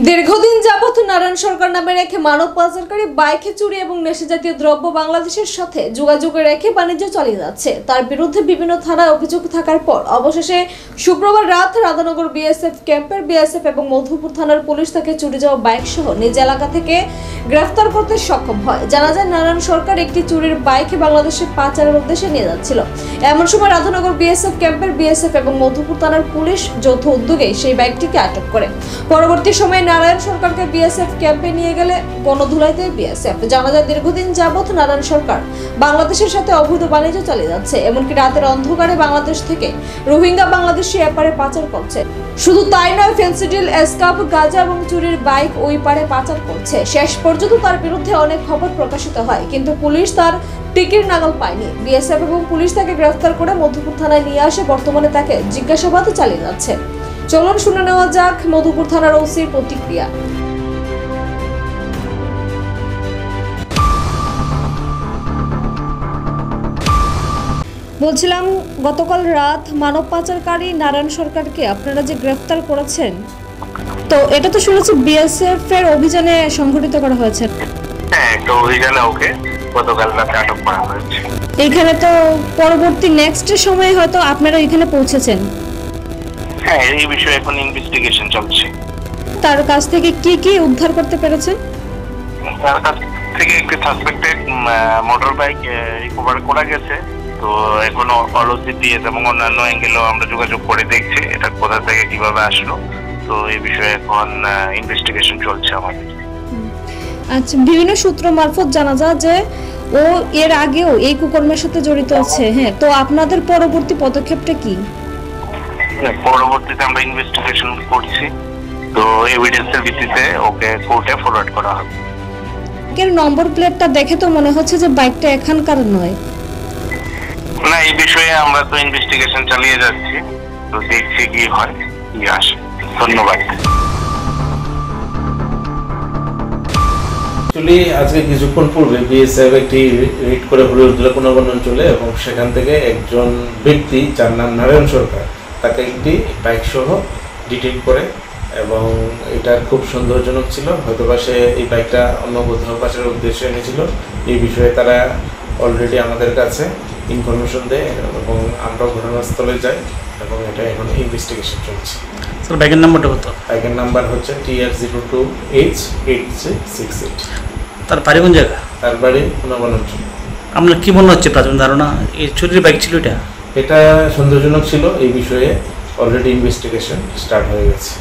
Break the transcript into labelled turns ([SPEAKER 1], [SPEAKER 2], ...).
[SPEAKER 1] দীর্ঘদিন যাবত নারায়ণ সরকার নামে রেখে মানব পাচারকারী বাইকে চুরি এবং নেশাজাতীয় দ্রব্য বাংলাদেশের সাথে যোগাযোগে রেখে বাণিজ্য চালিয়ে যাচ্ছে। তার বিরুদ্ধে বিভিন্ন থানায় অভিযোগ থাকার পর অবশেষে শুক্রবার রাত রাধানগর বিএসএফ ক্যাম্পের বিএসএফ এবং মধুপুর থানার পুলিশ তাকে চুরি যাওয়া বাইক সহ নিজ এলাকা থেকে গ্রেফতার করতে সক্ষম হয়। জানা যায় নারায়ণ সরকার একটি চুরির বাইক বাংলাদেশে পাচারের উদ্দেশ্যে নিয়ে যাচ্ছিল। এমন সময় রাধানগর বিএসএফ ক্যাম্পের বিএসএফ এবং মধুপুর থানার পুলিশ যৌথ উদ্যোগে সেই বাইকটিকে আটক করে। পরবর্তী সময়ে নারায়ণ সরকারকে বিএসএফ ক্যাম্পে নিয়ে গেলে গণধুলাইতে বিএসএফ। জানা যায় দীর্ঘদিন যাবত নারায়ণ সরকার বাংলাদেশের সাথে অবৈধ বাণিজ্য চালিয়ে যাচ্ছে। এমনকি রাতের অন্ধকারে বাংলাদেশ থেকে রোহিঙ্গা বাংলাদেশি এপারে পাচার করছে। শুধু তাই নয়, ফেন্সিডিল, এসকাপ, গাঁজা এবং চুরির বাইক ওই পারে পাচার করছে। শেষ পর্যন্ত তার বিরুদ্ধে অনেক খবর প্রকাশিত হয়, কিন্তু পুলিশ তার টিকির নাগাল পায়নি। বিএসএফ এবং পুলিশ তাকে গ্রেফতার করে মধুপুর থানায় নিয়ে আসে। বর্তমানে তাকে জিজ্ঞাসাবাদ চালিয়ে যাচ্ছে। চলুন শুনে নেওয়া যাক মধুপুর থানার ওসির প্রতিক্রিয়া। বলছিলাম, গতকাল রাত মানব পাচারকারী নারায়ণ সরকারকে আপনারা যে গ্রেফতার করেছেন, তো এটা তো শুনেছি বিএসএফ এর অভিযানে সংগঠিত করা হয়েছে।
[SPEAKER 2] হ্যাঁ, একটা অভিযানে ওকে গতকাল রাতে আটক করা হয়েছে।
[SPEAKER 1] এইখানে তো পরবর্তী নেক্সট সময়ে হয়তো আপনারা এখানে পৌঁছেছেন।
[SPEAKER 2] হ্যাঁ, এই বিষয়ে এখন ইনভেস্টিগেশন চলছে।
[SPEAKER 1] তার কাছ থেকে কি কি উদ্ধার করতে পেরেছেন?
[SPEAKER 2] তার কাছ থেকে একটি সাসপেক্টেড মোটর বাইক রিকভার করা গেছে। তো এখনো অলসিপিএস এবং অন্যান্য অ্যাঙ্গেলও আমরা যোগাযোগ করে দেখছি এটা কোথা থেকে কিভাবে আসলো। তো এই বিষয়ে এখন ইনভেস্টিগেশন চলছে আমাদের।
[SPEAKER 1] আচ্ছা, বিভিন্ন সূত্র মারফত জানা যায় যে ও এর আগেও এই কুকর্মের সাথে জড়িত আছে। হ্যাঁ, তো আপনাদের পরবর্তী পদক্ষেপটা কি?
[SPEAKER 2] পরবর্তীতে আমরা ইনভেস্টিগেশন করছি। তো এভিডেন্সের ভিত্তিতে ওকে কোর্টে ফরওয়ার্ড করা হবে।
[SPEAKER 1] এর নম্বর প্লেটটা দেখে তো মনে হচ্ছে যে বাইকটা এখানকার নয়।
[SPEAKER 2] না, এই বিষয়ে আমরা তো ইনভেস্টিগেশন চালিয়ে যাচ্ছি। তো দেখছি কি হয়, কি আসে। ধন্যবাদ।
[SPEAKER 3] আজকে কিছুক্ষণ পূর্বে বিএসএফ একটি রেড করে হলুদুল্লাহ পুনর্বন অঞ্চলে এবং সেখান থেকে একজন ব্যক্তি যার নাম নারায়ণ সরকার তাকে একটি বাইক সহ ডিটেইন করে, এবং এটা খুব সন্দেহজনক ছিল। হয়তোবা সে এই বাইকটা অন্য কোথাও পাচারের উদ্দেশ্যে এনেছিল। এই বিষয়ে তারা অলরেডি আমাদের কাছে ইনফরমেশন দেয় এবং আমরাও ঘটনাস্থলে যাই এবং এটা এখন ইনভেস্টিগেশন চলছে।
[SPEAKER 4] স্যার, বাইকের নাম্বারটা কত?
[SPEAKER 3] বাইকের নাম্বার হচ্ছে TR02H8668।
[SPEAKER 4] তার বাড়ি কোন জায়গা?
[SPEAKER 3] তার বাড়ি পুনর্বন অঞ্চল।
[SPEAKER 4] আপনার কি মনে হচ্ছে প্রাথমিক ধারণা এই চুরির বাইক ছিল এটা?
[SPEAKER 3] এটা সন্দেহজনক ছিল। এই বিষয়ে অলরেডি ইনভেস্টিগেশন স্টার্ট হয়ে গেছে।